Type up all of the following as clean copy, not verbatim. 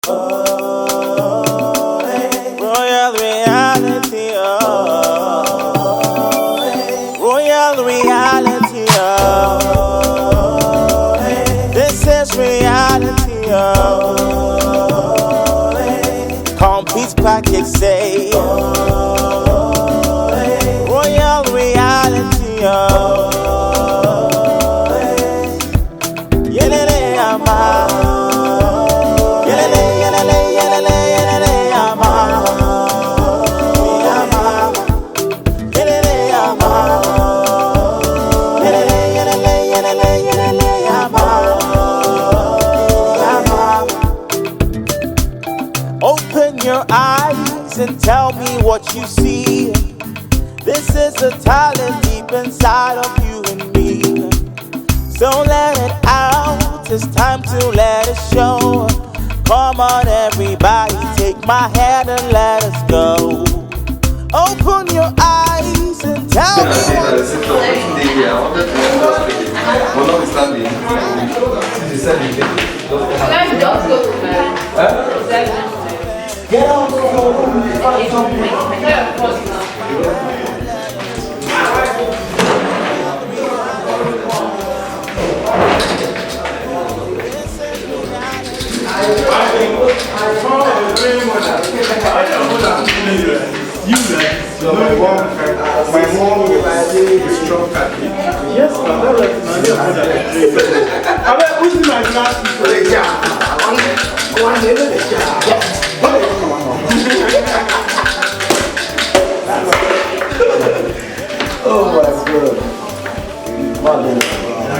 Royal reality, royal reality, this is reality, complete package say, royal reality, yelele ama, yelele yelele yelele yelele ama, ama, yelele ama, yelele yelele yelele yelele ama, ama. Open your eyes and tell me what you see. This is a talent deep inside of you and me. So let it out, it's time to let it show. Come on everybody, take my hand and let us go. Open your eyes and tell me what you get on the So my mom is strong Catholic. Yes, but I bet who's my glasses? Oh my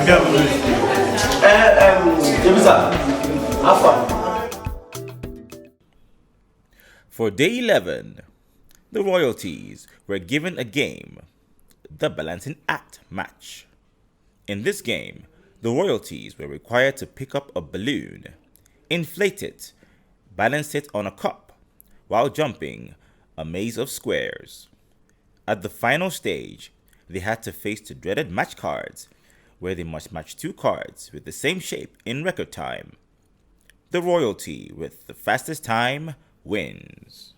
God. For day 11, the royalties were given a game, the Balancing Act match. In this game, the royalties were required to pick up a balloon, inflate it, balance it on a cup, while jumping a maze of squares. At the final stage, they had to face the dreaded match cards, where they must match two cards with the same shape in record time. The royalty with the fastest time wins.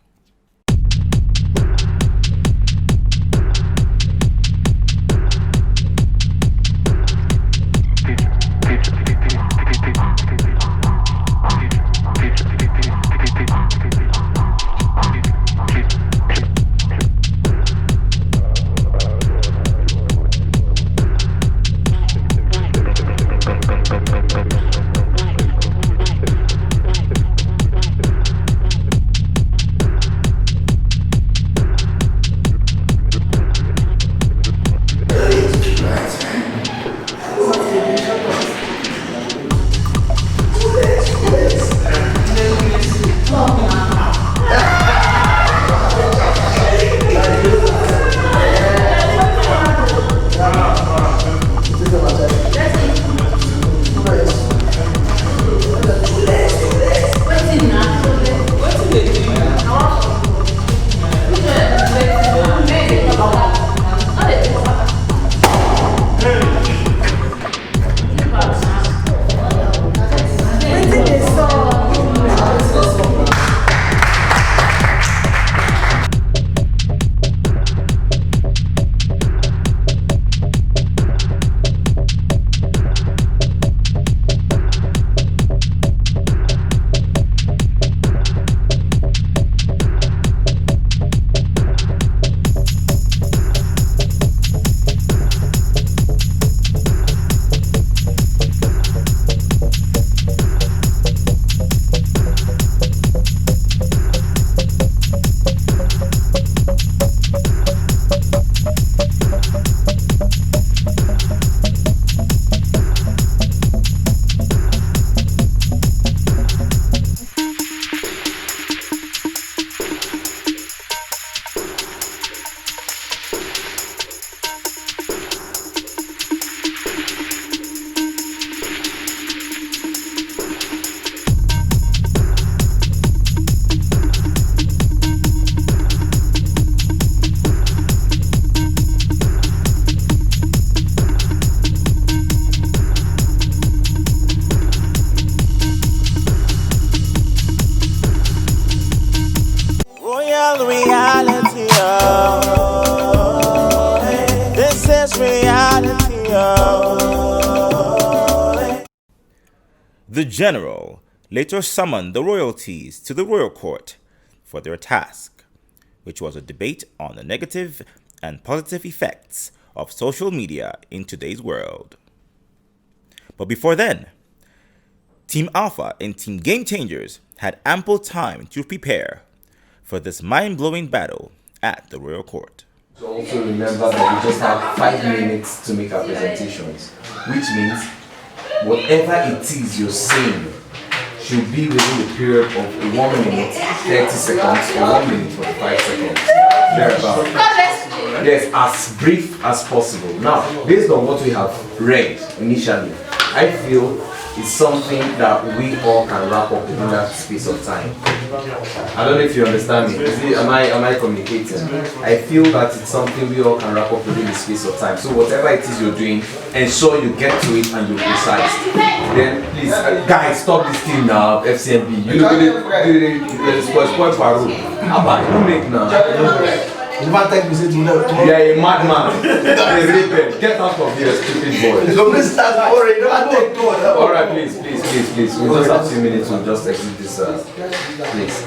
real reality. Oh, this is reality. Oh. The general later summoned the royalties to the royal court for their task, which was a debate on the negative and positive effects of social media in today's world. But before then, Team Alpha and Team Game Changers had ample time to prepare for this mind-blowing battle at the royal court. So also remember that we just have 5 minutes to make our presentations, which means whatever it is you're saying should be within the period of 1 minute, 30 seconds, or 1 minute, 45 seconds. Thereabout. Yes, as brief as possible. Now, based on what we have read initially, I feel it's something that we all can wrap up within that space of time. I don't know if you understand me. Am I communicating? I feel that it's something we all can wrap up within the space of time. So whatever it is you're doing, ensure you get to it and you're precise. Then please, guys, stop this thing now, FCMB. You know, it's spoil parole. Abba, you make now. You might take me to You are a madman. A rebel. Get out of here, stupid boy. Alright, please. We just have 2 minutes to just exit this place.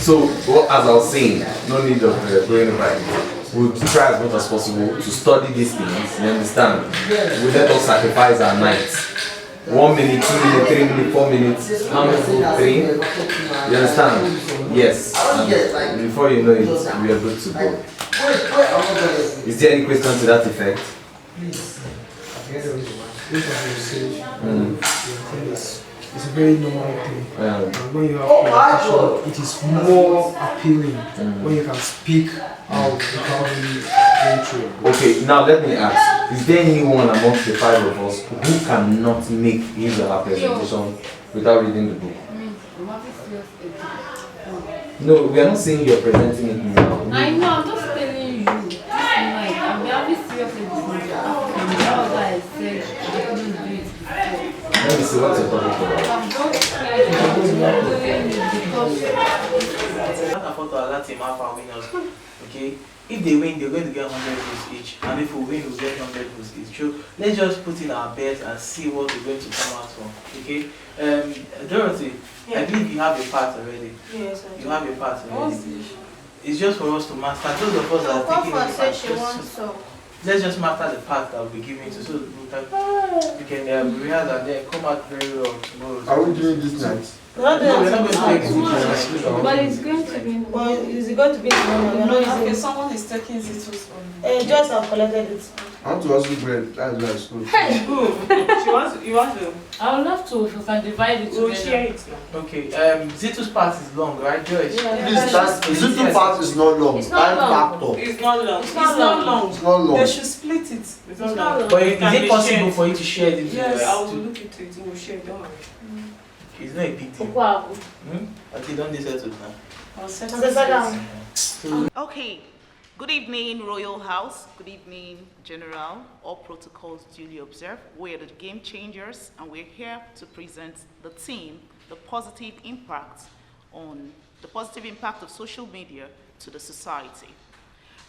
So, as I was saying, no need of going over it. We'll try as much as possible to study these things, you understand? We let us sacrifice our nights. 1 minute, 2 minutes, 3 minutes, 4 minutes. How many? 3? You understand? Yes. And before you know it, we are good to go. Is there any question to that effect? It's a very normal thing. And when you have competition, it is more appealing when you can speak out without really going through. Okay, now let me ask, is there anyone amongst the 5 of us who cannot make his or her presentation without reading the book? No, we are not saying you're presenting it now. I know, I'm just telling you. I'm very serious in this matter. That's why I said I couldn't do it before. Let me see what's your topic about. I'm just scared of doing it because can't afford to allow Team Alpha winners. Okay? If they win, they're going to get 100 votes each. And if we win, we'll get 100 votes each. So let's just put in our bets and see what we're going to come out from. Okay? Dorothy, I believe you have a part already. Yes, I do. You have a part already. It's just for us to master. Those of us that are taking the part, let's just master the part that we'll be giving to, so we can rehearse and then come out very well tomorrow. Are we doing this night? No, we're not going to take it. but it's going to be. Well, is it going to be tomorrow? We're not using Okay, it. someone is taking it. Just have collected it. I want to ask you bread. That's why it's good. You want to? I would love to if we can divide it We'll together. share it. Okay, Zito's part is long, right, Joyce? Please, that Zito part is not long. It's not Time long. factor. It's not long. It's not long. It's not long. They should split it. It's not long. But is it possible for you to share it? Yes, I will look into it. We'll share it. Don't worry. It's not a big deal. Okwabu. Okay, don't they settle now? I'll settle Sit down. Okay, good evening, Royal House. Good evening, General. All protocols duly observed. We are the Game Changers, and we're here to present the team, the positive impact of social media to the society.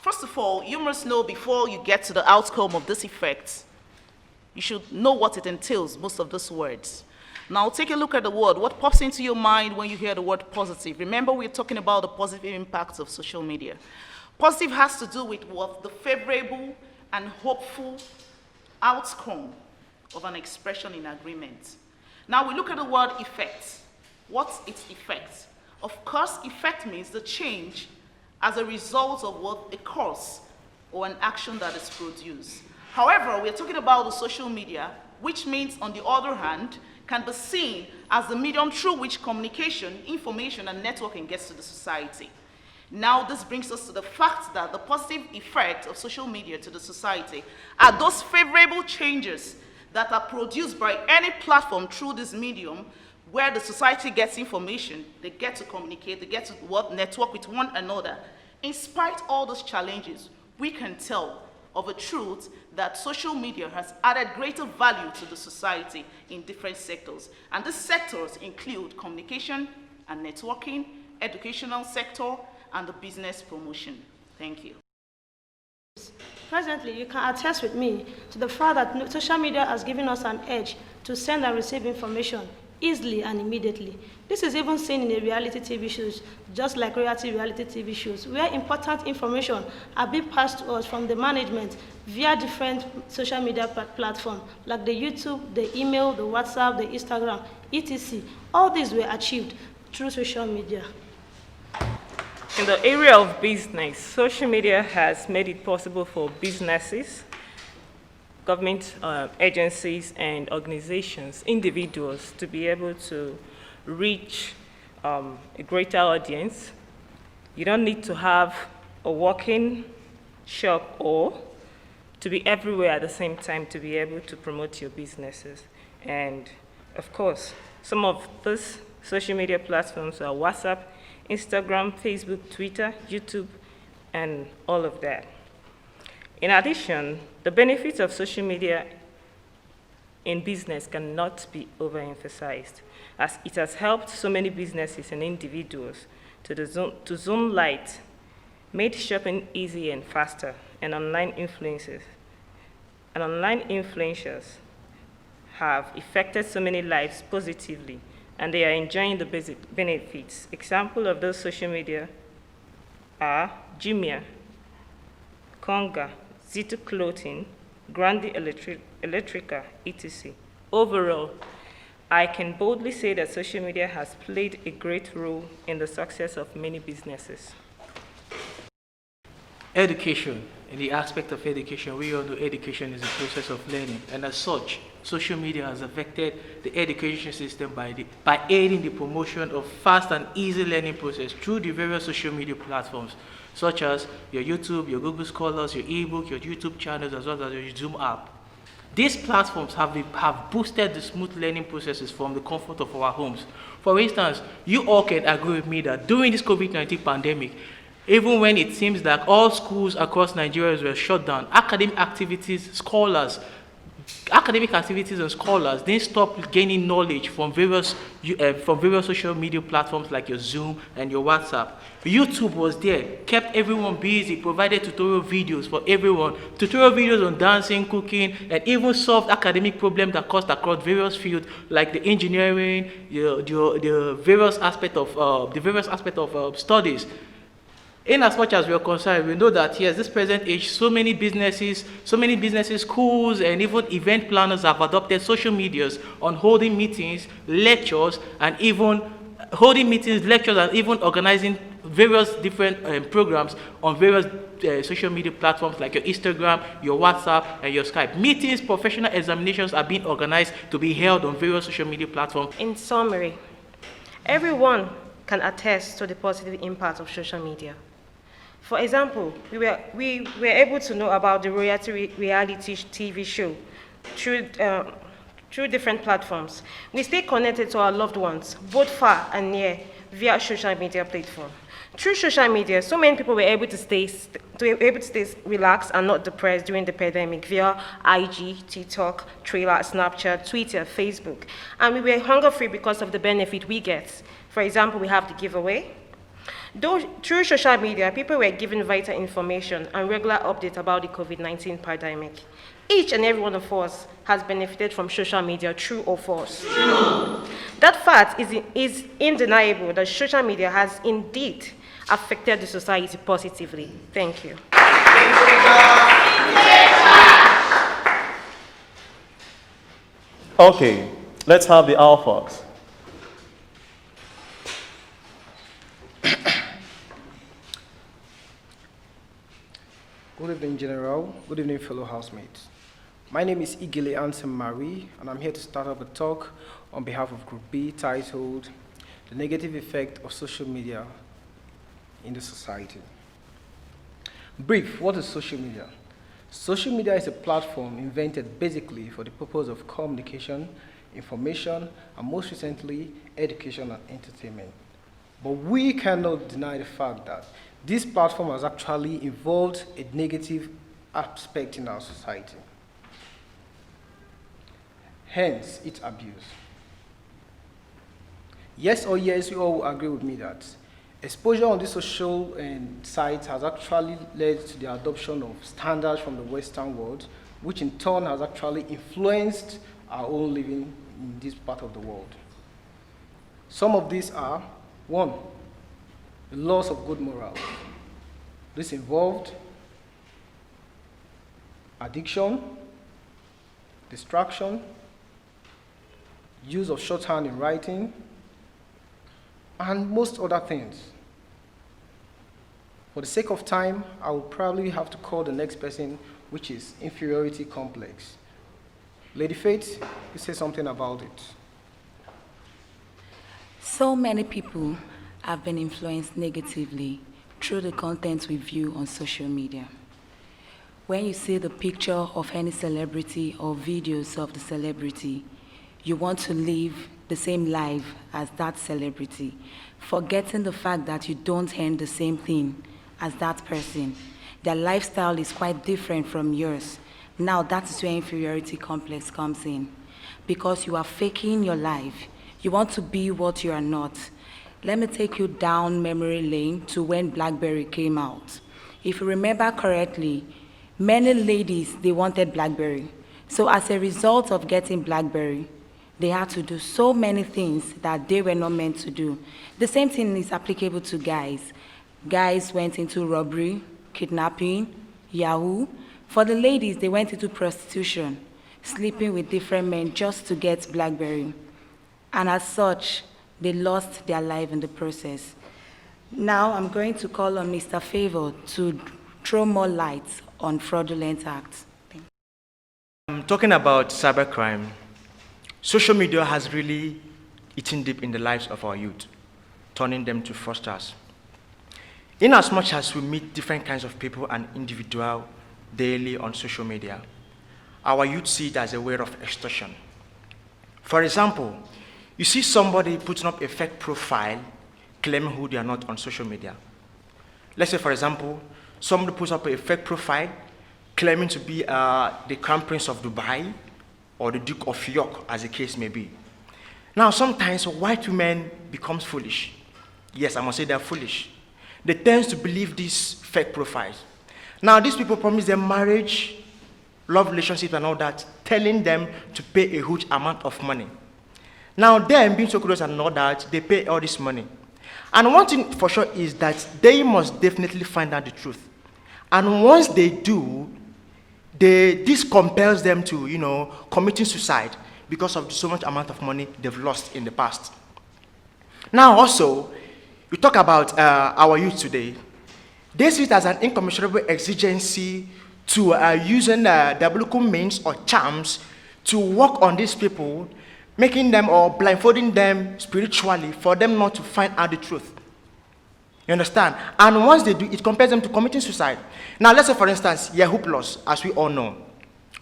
First of all, you must know before you get to the outcome of this effect, you should know what it entails, most of these words. Now take a look at the word. What pops into your mind when you hear the word positive? Remember, we're talking about the positive impacts of social media. Positive has to do with what the favorable and hopeful outcome of an expression in agreement. Now we look at the word effect. What's its effect? Of course, effect means the change as a result of what a cause or an action that is produced. However, we're talking about the social media, which means, on the other hand, can be seen as the medium through which communication, information, and networking gets to the society. Now, this brings us to the fact that the positive effect of social media to the society are those favorable changes that are produced by any platform through this medium, where the society gets information, they get to communicate, they get to network with one another. In spite of all those challenges, we can tell of a truth that social media has added greater value to the society in different sectors. And these sectors include communication and networking, educational sector, and the business promotion. Thank you. Presently, you can attest with me to the fact that social media has given us an edge to send and receive information easily and immediately. This is even seen in the reality TV shows, just like reality TV shows, where important information are being passed to us from the management via different social media platforms, like the YouTube, the email, the WhatsApp, the Instagram, etc. All these were achieved through social media. In the area of business, social media has made it possible for businesses, government agencies and organizations, individuals to be able to reach a greater audience. You don't need to have a working shop or to be everywhere at the same time to be able to promote your businesses. And of course, some of these social media platforms are WhatsApp, Instagram, Facebook, Twitter, YouTube, and all of that. In addition, the benefits of social media in business cannot be overemphasized, as it has helped so many businesses and individuals to zoom light, made shopping easy and faster, and online influencers have affected so many lives positively, and they are enjoying the basic benefits. Examples of those social media are Jumia, Konga, Zito Clothing, Grandi Electrica, etc. Overall, I can boldly say that social media has played a great role in the success of many businesses. Education. In the aspect of education, we all know education is a process of learning, and as such, social media has affected the education system by aiding the promotion of fast and easy learning process through the various social media platforms, such as your YouTube, your Google Scholars, your ebook, your YouTube channels, as well as your Zoom app. These platforms have boosted the smooth learning processes from the comfort of our homes. For instance, you all can agree with me that during this COVID-19 pandemic, even when it seems like all schools across Nigeria were shut down, academic activities and scholars didn't stop gaining knowledge from various social media platforms like your Zoom and your WhatsApp. YouTube was there, kept everyone busy, provided tutorial videos for everyone, tutorial videos on dancing, cooking, and even solved academic problems that caused across various fields like the engineering, the various aspects of studies. In as much as we are concerned, we know that yes, this present age, so many businesses, schools, and even event planners have adopted social medias on holding meetings, lectures, and even organizing various different programs on various social media platforms like your Instagram, your WhatsApp, and your Skype. Meetings, professional examinations are being organized to be held on various social media platforms. In summary, everyone can attest to the positive impact of social media. For example, we were able to know about the reality TV show through different platforms. We stay connected to our loved ones, both far and near, via social media platform. Through social media, so many people were able to stay relaxed and not depressed during the pandemic via IG, TikTok, Trailer, Snapchat, Twitter, Facebook. And we were hunger-free because of the benefit we get. For example, we have the giveaway. Through social media, people were given vital information and regular updates about the COVID-19 pandemic. Each and every one of us has benefited from social media, true or false. That fact is undeniable that social media has indeed affected the society positively. Thank you. Okay, let's have the alphas. Good evening, General. Good evening, fellow housemates. My name is Igile Ansem Marie, and I'm here to start up a talk on behalf of Group B titled The Negative Effect of Social Media in the Society. Brief, what is social media? Social media is a platform invented basically for the purpose of communication, information, and most recently, education and entertainment. But we cannot deny the fact that this platform has actually involved a negative aspect in our society. Hence, its abuse. Yes or yes, you all will agree with me that Exposure on these social sites has actually led to the adoption of standards from the Western world, which in turn has actually influenced our own living in this part of the world. Some of these are: 1, the loss of good morals. This involved addiction, distraction, use of shorthand in writing, and most other things. For the sake of time, I will probably have to call the next person, which is inferiority complex. Lady Faith, you say something about it. So many people have been influenced negatively through the content we view on social media. When you see the picture of any celebrity or videos of the celebrity, you want to live the same life as that celebrity, forgetting the fact that you don't earn the same thing as that person. Their lifestyle is quite different from yours. Now that is where inferiority complex comes in, because you are faking your life. You want to be what you are not. Let me take you down memory lane to when BlackBerry came out. If you remember correctly, many ladies, they wanted BlackBerry. So as a result of getting BlackBerry, they had to do so many things that they were not meant to do. The same thing is applicable to guys. Guys went into robbery, kidnapping, Yahoo. For the ladies, they went into prostitution, sleeping with different men just to get BlackBerry. And as such, they lost their life in the process. Now I'm going to call on Mr. Favor to throw more light on fraudulent acts. Talking about cybercrime, social media has really eaten deep in the lives of our youth, turning them to fraudsters. In as much as we meet different kinds of people and individuals daily on social media, our youth see it as a way of extortion. For example, you see somebody putting up a fake profile claiming who they are not on social media. Let's say, for example, somebody puts up a fake profile claiming to be the Crown Prince of Dubai or the Duke of York, as the case may be. Now, sometimes white women become foolish. Yes, I must say they're foolish. They tend to believe these fake profiles. Now, these people promise them marriage, love relationships and all that, telling them to pay a huge amount of money. Now, them being so close and all that, they pay all this money. And one thing for sure is that they must definitely find out the truth. And once they do, this compels them to, committing suicide because of so much amount of money they've lost in the past. Now, also, we talk about our youth today. They see it as an incommensurable exigency to using diabolical means or charms to work on these people, making them or blindfolding them spiritually for them not to find out the truth. You understand? And once they do, it compels them to committing suicide. Now, let's say, for instance, Yahoo Plus, as we all know.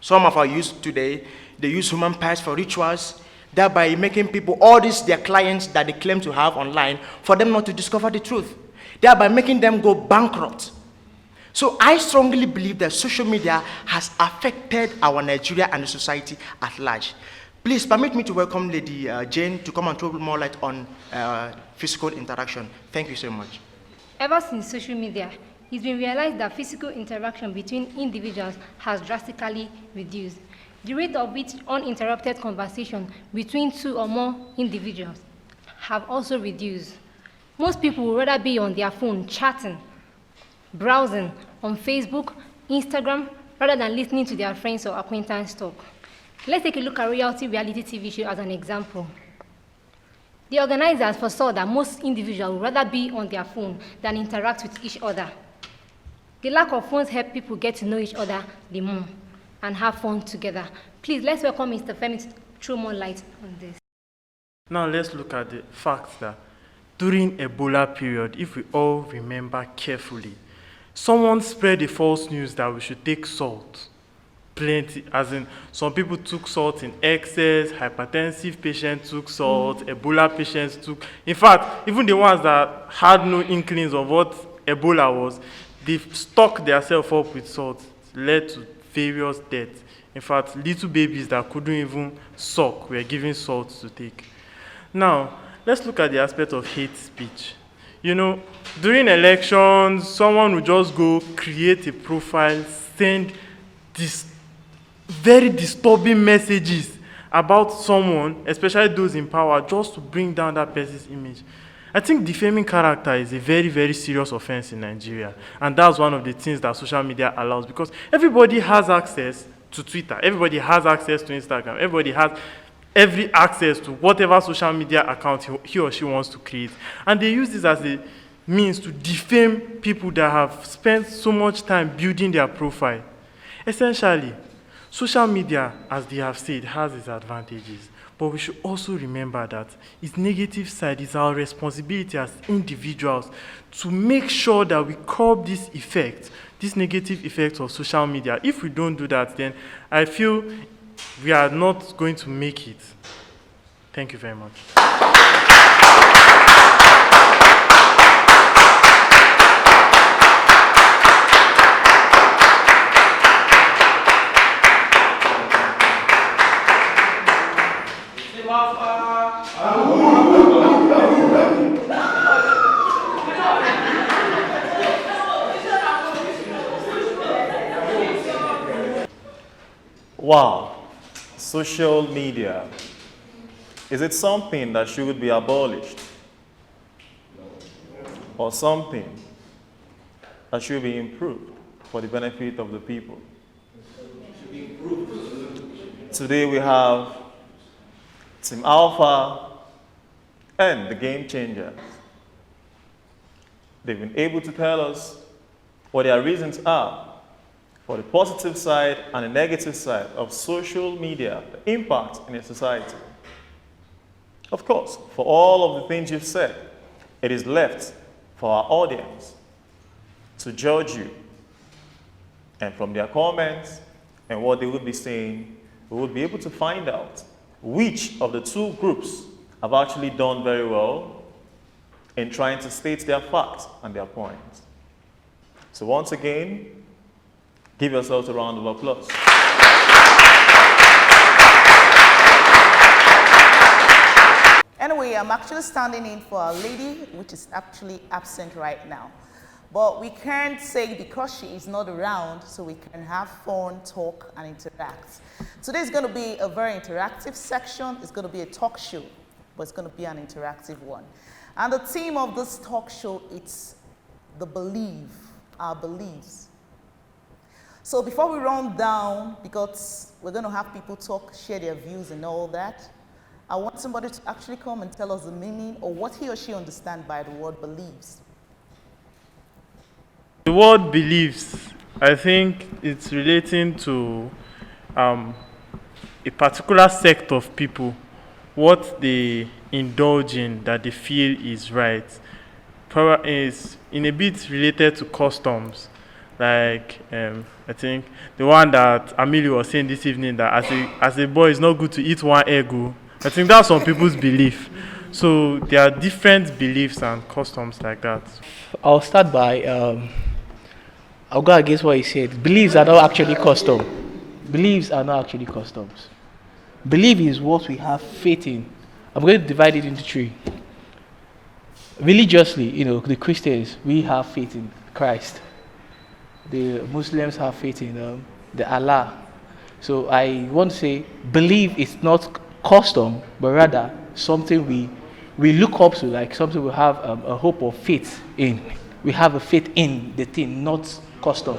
Some of our youth today, they use human parts for rituals, thereby making people, all these their clients that they claim to have online, for them not to discover the truth, thereby making them go bankrupt. So I strongly believe that social media has affected our Nigeria and the society at large. Please permit me to welcome Lady Jane to come and throw more light on physical interaction. Thank you so much. Ever since social media, it's been realized that physical interaction between individuals has drastically reduced. The rate of which uninterrupted conversation between two or more individuals have also reduced. Most people would rather be on their phone chatting, browsing on Facebook, Instagram, rather than listening to their friends or acquaintance talk. Let's take a look at reality TV show as an example. The organizers foresaw that most individuals would rather be on their phone than interact with each other. The lack of phones help people get to know each other the more and have fun together. Please, let's welcome Mr. Femi to throw more light on this. Now let's look at the fact that during Ebola period, if we all remember carefully, someone spread the false news that we should take salt. Plenty, as in some people took salt in excess, hypertensive patients took salt, Ebola patients took. In fact, even the ones that had no inklings of what Ebola was, they stocked themselves up with salt, led to various deaths. In fact, little babies that couldn't even suck were given salt to take. Now, let's look at the aspect of hate speech. You know, during elections, someone will just go create a profile, send this very disturbing messages about someone, especially those in power, just to bring down that person's image. I think defaming character is a very, very serious offense in Nigeria. And that's one of the things that social media allows, because everybody has access to Twitter, everybody has access to Instagram, everybody has every access to whatever social media account he or she wants to create. And they use this as a means to defame people that have spent so much time building their profile. Essentially, social media, as they have said, has its advantages. But we should also remember that its negative side is our responsibility as individuals to make sure that we curb this effect, this negative effect of social media. If we don't do that, then I feel we are not going to make it. Thank you very much. Wow, social media. Is it something that should be abolished? Or something that should be improved for the benefit of the people? Today we have Team Alpha and the Game Changers. They've been able to tell us what their reasons are for the positive side and the negative side of social media, the impact in a society. Of course, for all of the things you've said, it is left for our audience to judge you. And from their comments and what they would be saying, we will be able to find out which of the two groups have actually done very well in trying to state their facts and their points. So once again, give yourselves a round of applause. Anyway, I'm actually standing in for a lady which is actually absent right now. But we can't say because she is not around, so we can have fun, talk, and interact. Today is going to be a very interactive section. It's going to be a talk show, but it's going to be an interactive one. And the theme of this talk show, it's the belief, our beliefs. So before we run down, because we're going to have people talk, share their views and all that, I want somebody to actually come and tell us the meaning or what he or she understands by the word beliefs. The word beliefs, I think it's relating to a particular sect of people, what they indulge in that they feel is right. Is in a bit related to customs. Like, I think the one that Amelie was saying this evening, that as a boy, it's not good to eat one egg. I think that's some people's belief. So there are different beliefs and customs like that. I'll start by, I'll go against what he said. Beliefs are not actually custom. Beliefs are not actually customs. Belief is what we have faith in. I'm going to divide it into three. Religiously, the Christians, we have faith in Christ. The Muslims have faith in the Allah. So I want to say belief is not custom, but rather something we look up to, like something we have a hope or faith in. We have a faith in the thing, not custom.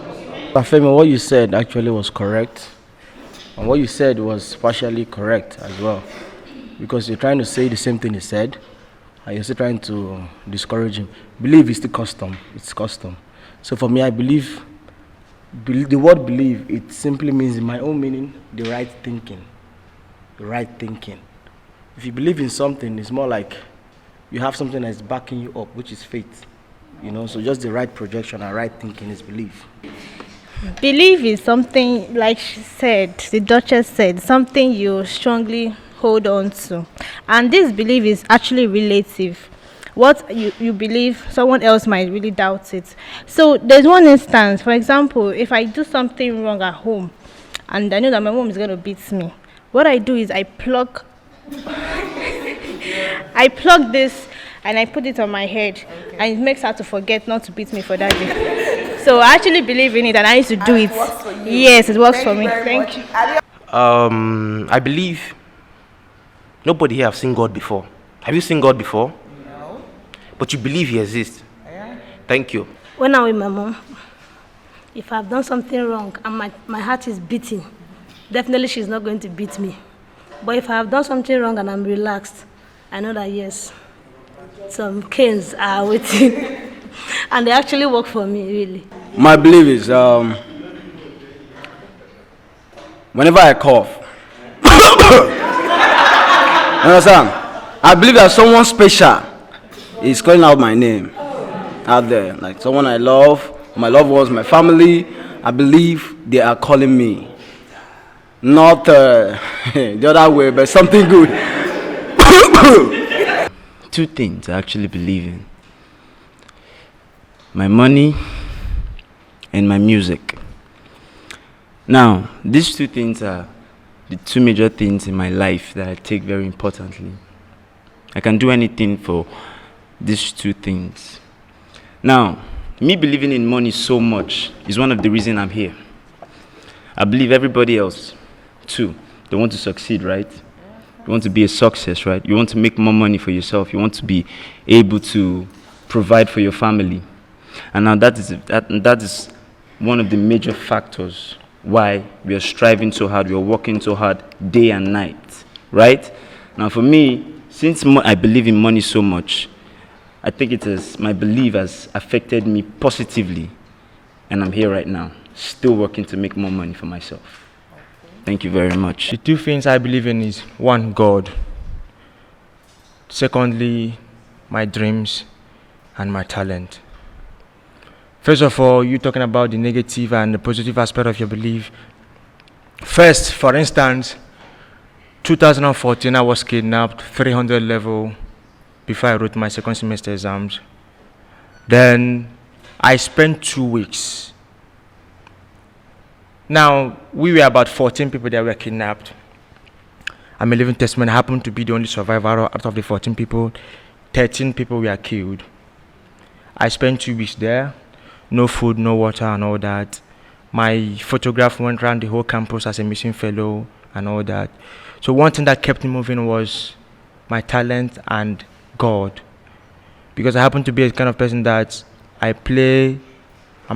Femi, what you said actually was correct. And what you said was partially correct as well. Because you're trying to say the same thing he said, and you're still trying to discourage him. Belief is the custom. It's custom. So for me, I believe, the word believe, it simply means, in my own meaning, the right thinking. The right thinking. If you believe in something, it's more like you have something that's backing you up, which is faith. So just the right projection and right thinking is belief. Belief is something, like she said, the Duchess said, something you strongly hold on to. And this belief is actually relative. What you believe, someone else might really doubt it. So there's one instance, for example, if I do something wrong at home, and I know that my mom is going to beat me, what I do is I plug this and I put it on my head, and it makes her to forget not to beat me for that day. So I actually believe in it, and I used to do it. Yes, it works for me. Thank you. I believe nobody here have seen God before. Have you seen God before? No. But you believe He exists? Yeah. Thank you. When I'm with my mom, if I've done something wrong and my heart is beating, definitely she's not going to beat me. But if I have done something wrong and I'm relaxed, I know that yes, some canes are waiting. And they actually work for me, really. My belief is whenever I cough, you understand? I believe that someone special is calling out my name out there. Like someone I love, my loved ones, my family. I believe they are calling me. Not the other way, but something good. Two things I actually believe in: my money and my music. Now, these two things are the two major things in my life that I take very importantly. I can do anything for these two things. Now, me believing in money so much is one of the reasons I'm here. I believe everybody else too. They want to succeed, right? You want to be a success, right? You want to make more money for yourself. You want to be able to provide for your family. And now that is one of the major factors why we are striving so hard, we are working so hard day and night, right? Now for me, since I believe in money so much, I think my belief has affected me positively, and I'm here right now, still working to make more money for myself. Thank you very much. The two things I believe in is, one, God. Secondly, my dreams and my talent. First of all, you're talking about the negative and the positive aspect of your belief. First, for instance, 2014, I was kidnapped, 300 level, before I wrote my second semester exams. Then I spent 2 weeks. Now, we were about 14 people that were kidnapped. I'm a living testament. I happened to be the only survivor out of the 14 people. 13 people were killed. I spent 2 weeks there. No food, no water, and all that. My photograph went around the whole campus as a missing fellow and all that. So one thing that kept me moving was my talent and God. Because I happen to be a kind of person that I'm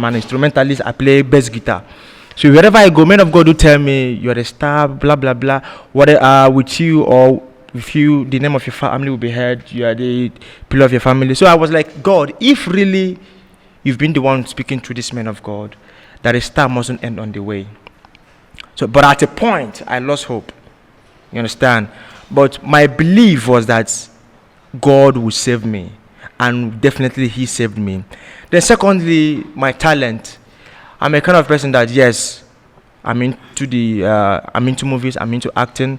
an instrumentalist, I play bass guitar. So wherever I go, men of God will tell me, you're a star, blah, blah, blah. Whether with you or with you, the name of your family will be heard, you are the pillar of your family. So I was like, God, if really you've been the one speaking to this man of God, that a star mustn't end on the way. So, but at a point, I lost hope. You understand? But my belief was that God would save me. And definitely He saved me. Then secondly, my talent. I'm a kind of person that, yes, I'm into movies, I'm into acting.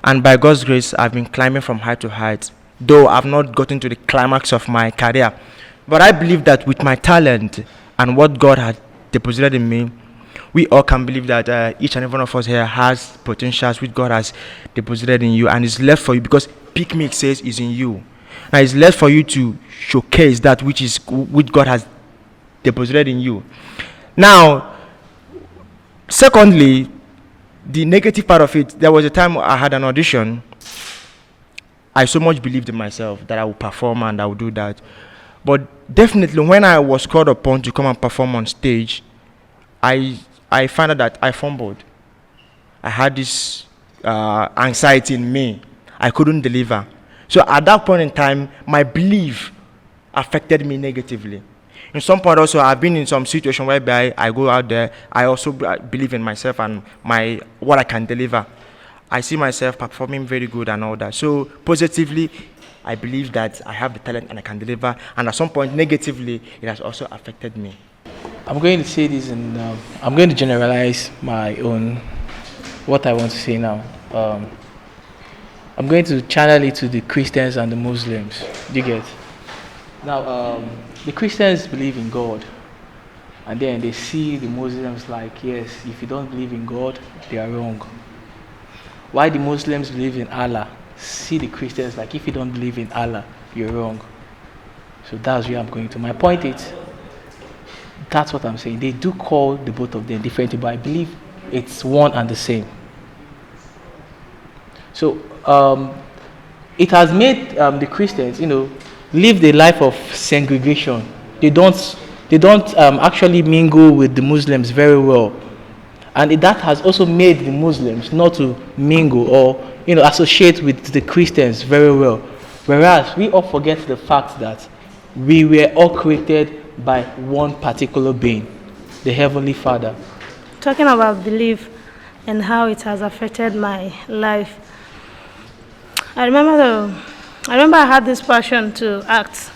And by God's grace, I've been climbing from height to height. Though I've not gotten to the climax of my career. But I believe that with my talent and what God had deposited in me, we all can believe that each and every one of us here has potentials which God has deposited in you, and it's left for you, because Pick Me says is in you. Now it's left for you to showcase that which God has deposited in you. Now, secondly, the negative part of it, there was a time I had an audition. I so much believed in myself that I would perform and I would do that. But definitely, when I was called upon to come and perform on stage, I found out that I fumbled. I had this anxiety in me. I couldn't deliver. So at that point in time, my belief affected me negatively. In some point also, I've been in some situation whereby I go out there, I also believe in myself and what I can deliver. I see myself performing very good and all that. So positively, I believe that I have the talent and I can deliver. And at some point, negatively, it has also affected me. I'm going to say this, and I'm going to generalize what I want to say now. I'm going to channel it to the Christians and the Muslims. Do you get? Now, the Christians believe in God, and then they see the Muslims like, yes, if you don't believe in God, they are wrong. Why the Muslims believe in Allah, see the Christians like, if you don't believe in Allah, you're wrong. So that's where I'm going to. My point is, that's what I'm saying. They do call the both of them differently, but I believe it's one and the same. So it has made the Christians, live the life of segregation. They don't actually mingle with the Muslims very well, and that has also made the Muslims not to mingle or associate with the Christians very well. Whereas we all forget the fact that we were all created by one particular being, the Heavenly Father. Talking about belief and how it has affected my life, I remember I had this passion to act,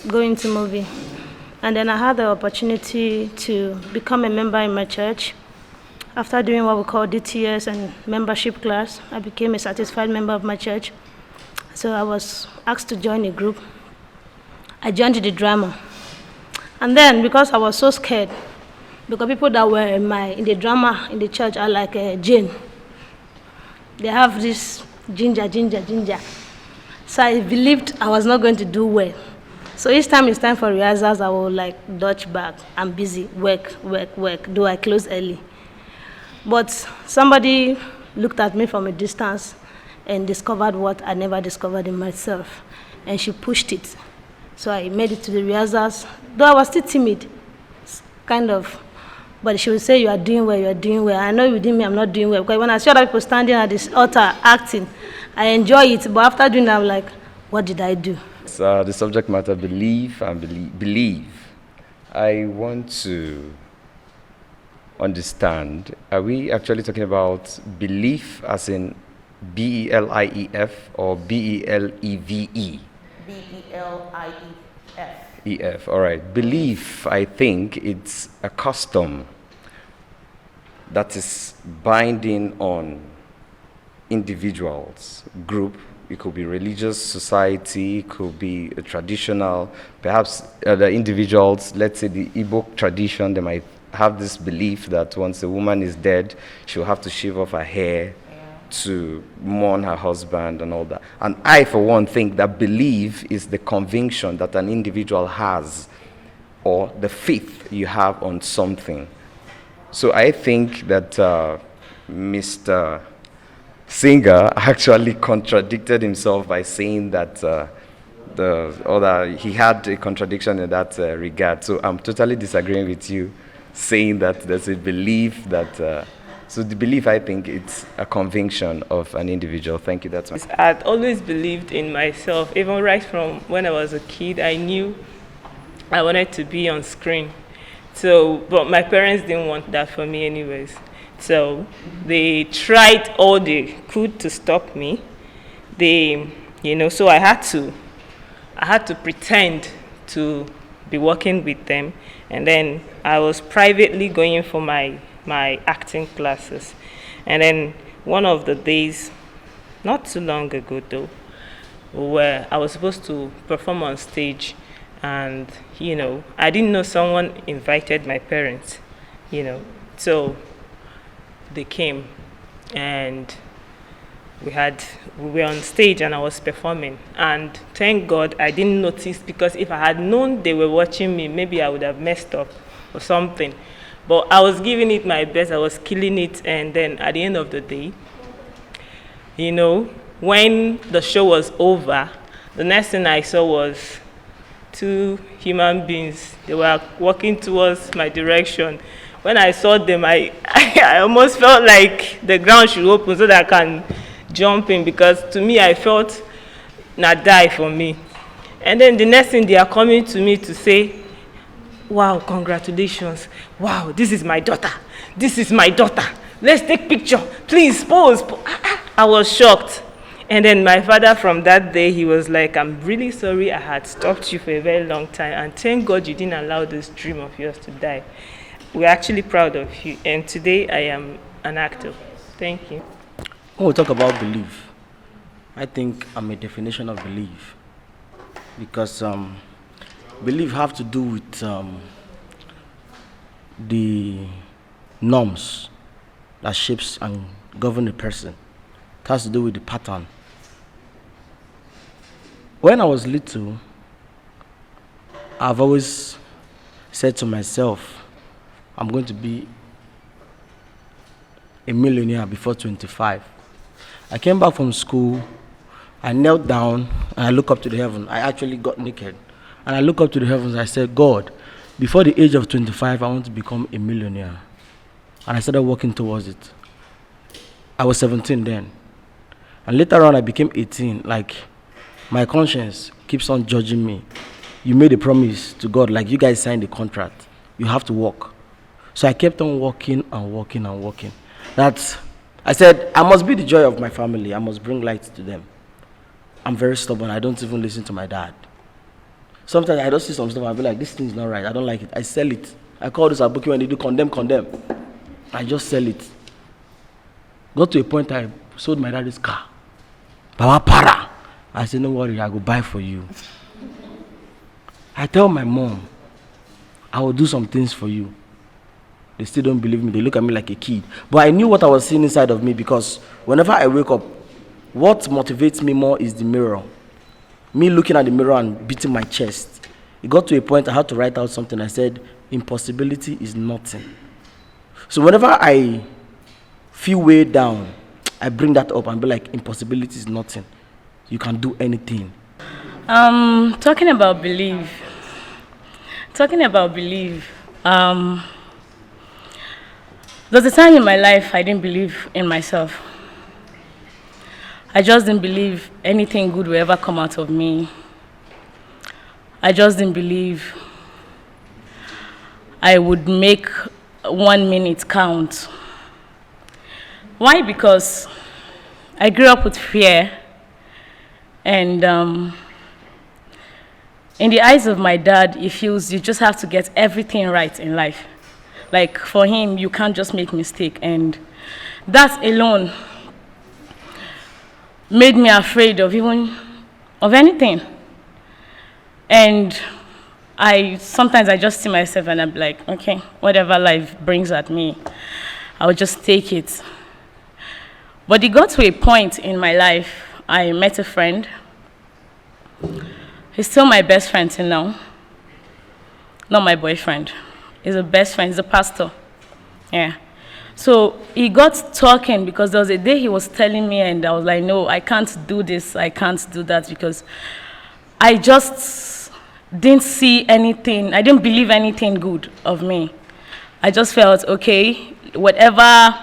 go into movie, and then I had the opportunity to become a member in my church. After doing what we call DTS and membership class, I became a satisfied member of my church. So I was asked to join a group. I joined the drama. And then, because I was so scared, because people that were in the drama in the church are like Jane. They have this ginger. So I believed I was not going to do well. So each time it's time for rehearsals, I will dodge back. I'm busy, work. Do I close early? But somebody looked at me from a distance and discovered what I never discovered in myself. And she pushed it. So I made it to the rehearsals. Though I was still timid, kind of. But she would say, you are doing well. I know within me I'm not doing well. Because when I see other people standing at this altar acting, I enjoy it. But after doing that, I'm like, what did I do? The subject matter, belief and believe. I want to understand, are we actually talking about belief as in B-E-L-I-E-F or B-E-L-E-V-E? B-E-L-I-E-F. E-F, all right. Belief, I think it's a custom that is binding on individuals, group. It could be religious, society, it could be a traditional, perhaps the individuals, let's say the Igbo tradition, they might have this belief that once a woman is dead, she'll have to shave off her hair to mourn her husband and all that. And I, for one, think that belief is the conviction that an individual has or the faith you have on something. So I think that Mr. Singer actually contradicted himself by saying that he had a contradiction in that regard. So I'm totally disagreeing with you, saying that there's a belief that. So the belief, I think, it's a conviction of an individual. Thank you. That's my. I'd always believed in myself, even right from when I was a kid. I knew I wanted to be on screen. So, but my parents didn't want that for me, anyways. So they tried all they could to stop me. So I had to pretend to be working with them, and then I was privately going for my acting classes. And then one of the days, not too long ago though, where I was supposed to perform on stage, and I didn't know someone invited my parents, so they came, and we were on stage and I was performing, and thank God I didn't notice, because if I had known they were watching me, maybe I would have messed up or something. But I was giving it my best, I was killing it, and then at the end of the day, when the show was over, the next thing I saw was two human beings. They were walking towards my direction. When I saw them, I almost felt like the ground should open so that I can jump in, because to me, I felt not die for me. And then the next thing, they are coming to me to say, wow, congratulations. Wow, this is my daughter. This is my daughter. Let's take picture. Please, pose. I was shocked. And then my father, from that day, he was like, I'm really sorry I had stopped you for a very long time, and thank God you didn't allow this dream of yours to die. We're actually proud of you, and today I am an actor. Thank you. When we talk about belief, I think I'm a definition of belief, because belief have to do with the norms that shapes and govern a person. It has to do with the pattern. When I was little, I've always said to myself, I'm going to be a millionaire before 25. I came back from school, I knelt down, and I looked up to the heaven. I actually got naked. And I looked up to the heavens, I said, God, before the age of 25, I want to become a millionaire. And I started working towards it. I was 17 then. And later on, I became 18. Like, my conscience keeps on judging me. You made a promise to God, like you guys signed a contract. You have to work. So I kept on working and working and working. I said, I must be the joy of my family. I must bring light to them. I'm very stubborn. I don't even listen to my dad. Sometimes I don't see some stuff and I'll be like, this thing is not right. I don't like it. I sell it. I call this Abuki when they do condemn. I just sell it. Got to a point I sold my dad's car. Baba para. I said, no worry, I will buy for you. I tell my mom, I will do some things for you. They still don't believe me. They look at me like a kid. But I knew what I was seeing inside of me because whenever I wake up, what motivates me more is the mirror. Me looking at the mirror and beating my chest. It got to a point I had to write out something. I said, impossibility is nothing. So whenever I feel way down, I bring that up and be like, impossibility is nothing. You can do anything. Talking about belief. There was a time in my life I didn't believe in myself. I just didn't believe anything good will ever come out of me. I just didn't believe I would make 1 minute count. Why? Because I grew up with fear, and in the eyes of my dad, he feels you just have to get everything right in life. Like for him, you can't just make mistake, and that alone made me afraid of anything. And sometimes I just see myself and I'm like, okay, whatever life brings at me, I'll just take it. But it got to a point in my life, I met a friend. He's still my best friend till now. Not my boyfriend. He's a best friend, he's a pastor. Yeah. So he got talking because there was a day he was telling me and I was like, no, I can't do this, I can't do that, because I just didn't see anything, I didn't believe anything good of me. I just felt, okay, whatever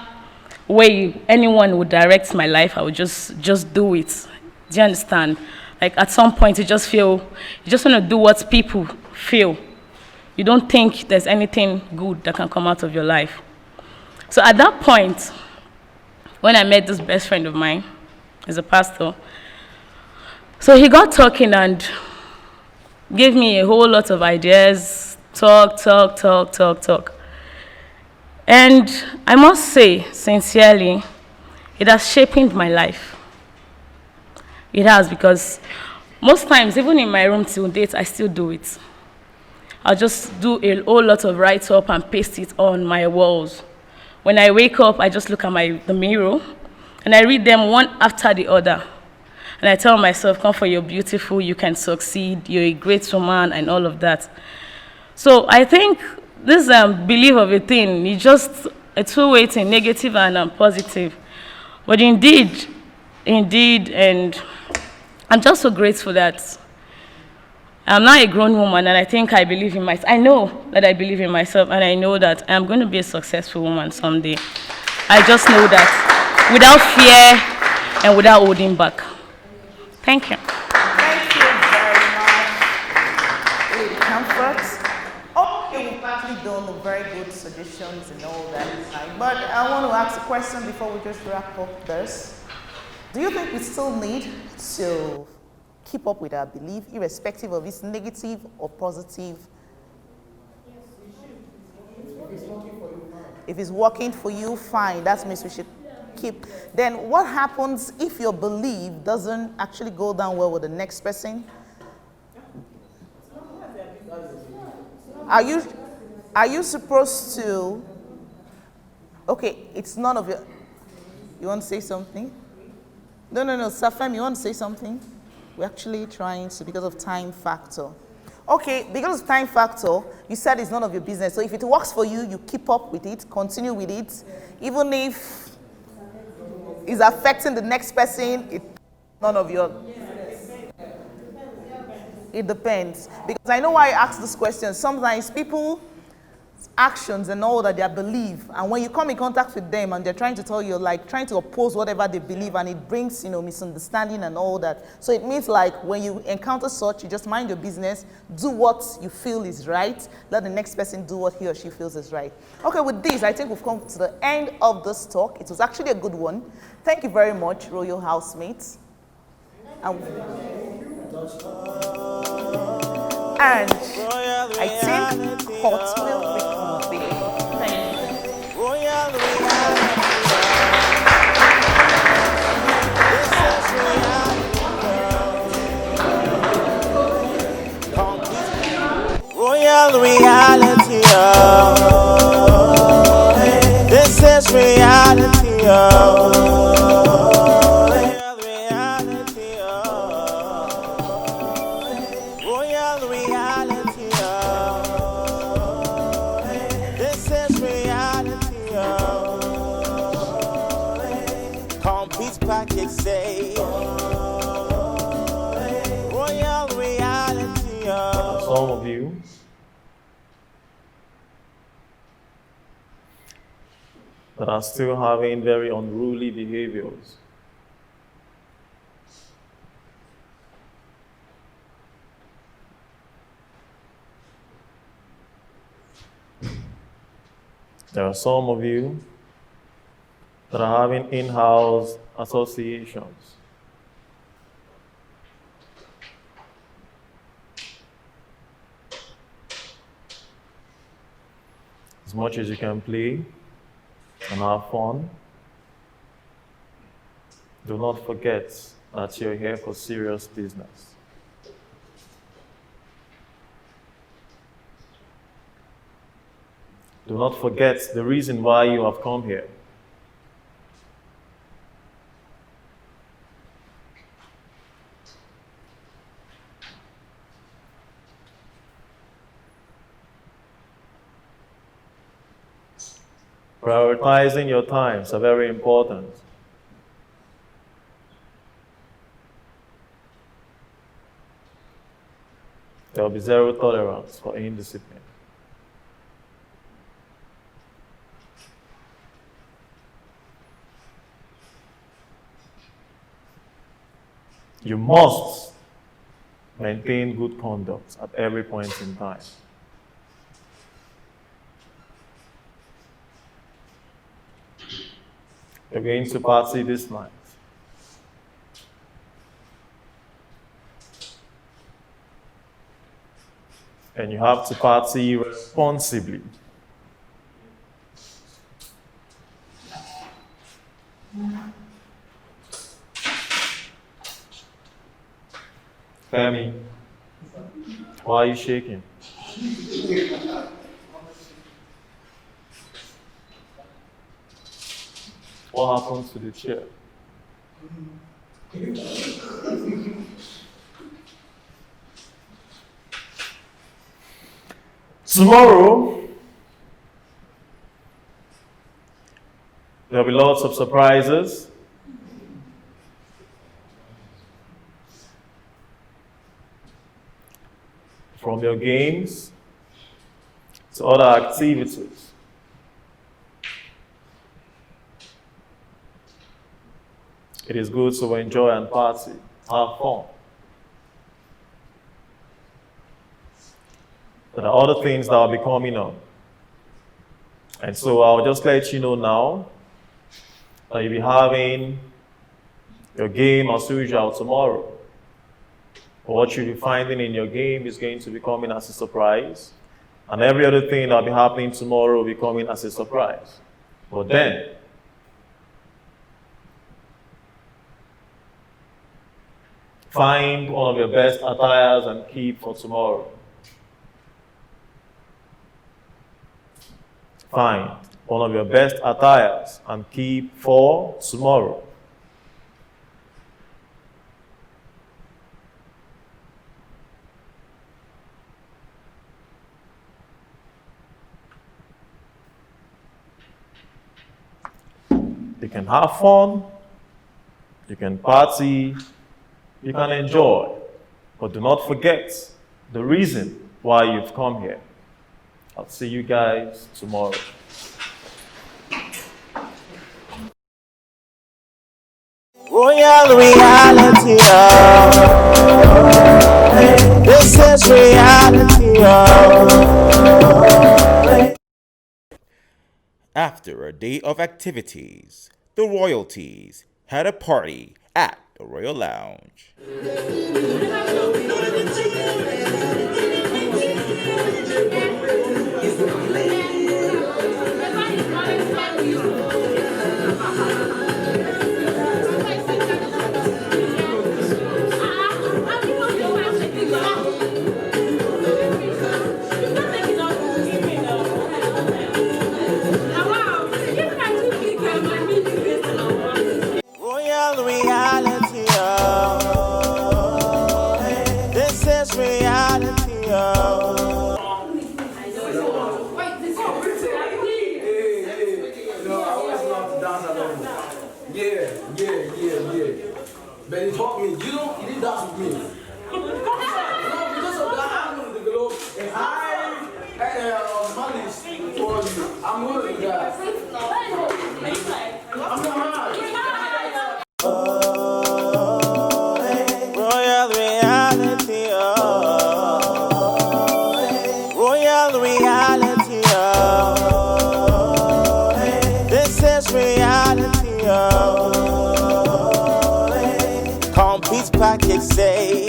way anyone would direct my life, I would just do it. Do you understand? Like at some point you just want to do what people feel. You don't think there's anything good that can come out of your life. So at that point, when I met this best friend of mine, he's a pastor, so he got talking and gave me a whole lot of ideas, talk. And I must say, sincerely, it has shaped my life. It has, because most times, even in my room till date, I still do it. I'll just do a whole lot of write-up and paste it on my walls. When I wake up, I just look at the mirror, and I read them one after the other. And I tell myself, Comfort, you're beautiful, you can succeed, you're a great woman, and all of that. So I think this belief of a thing is just a two-way thing, negative and positive. But indeed, and I'm just so grateful that I'm not a grown woman, and I think I believe in myself. I know that I believe in myself, and I know that I'm going to be a successful woman someday. I just know that without fear and without holding back. Thank you. Thank you very much, Comfort. Okay, we've actually done very good suggestions and all that. But I want to ask a question before we just wrap up this. Do you think we still need to keep up with our belief, irrespective of its negative or positive? If it's working for you, fine. That means we should keep. Then what happens if your belief doesn't actually go down well with the next person? Are you supposed to? Okay, it's none of your. You want to say something? No. Safem, you want to say something? We're actually trying to, because of time factor. Okay, because of time factor, you said it's none of your business. So if it works for you, you keep up with it, continue with it. Even if it's affecting the next person, it's none of your... It depends. Because I know why I ask this question. Sometimes people... actions and all that they believe, and when you come in contact with them and they're trying to tell you, like trying to oppose whatever they believe, and it brings, misunderstanding and all that. So it means like when you encounter such, you just mind your business, do what you feel is right, let the next person do what he or she feels is right. Okay, with this, I think we've come to the end of this talk. It was actually a good one. Thank you very much, Royal Housemates. And I think Hot will reconvene. Thank you. Royal reality, oh. This is reality, oh. Royal reality, oh. Royal reality, oh. This is reality, oh. Complete package, say. Royal reality, oh. Some of you that are still having very unruly behaviors. There are some of you that are having in-house associations. As much as you can play and have fun, do not forget that you're here for serious business. Do not forget the reason why you have come here. Prioritizing your times are very important. There will be zero tolerance for indiscipline. You must maintain good conduct at every point in time. You're going to party this night. And you have to party responsibly. Femi, why are you shaking? What happens to the chair? Tomorrow, there'll be lots of surprises. From your games to other activities. It is good to enjoy and party, have fun. There are other things that will be coming up. And so I'll just let you know now that you'll be having your game as usual tomorrow. But what you'll be finding in your game is going to be coming as a surprise. And every other thing that will be happening tomorrow will be coming as a surprise. But then, find one of your best attires and keep for tomorrow. Find one of your best attires and keep for tomorrow. You can have fun, you can party, you can enjoy, but do not forget the reason why you've come here. I'll see you guys tomorrow. Royal reality, this is reality, After a day of activities, the royalties had a party at the Royal Lounge. Royal reality, this is reality, Yeah. But he taught me. You didn't dance with me. Because of that, I'm going to develop a high malice for you. I'm going to do that. I'm not. Royal reality, Royal reality, this is reality, Complete package say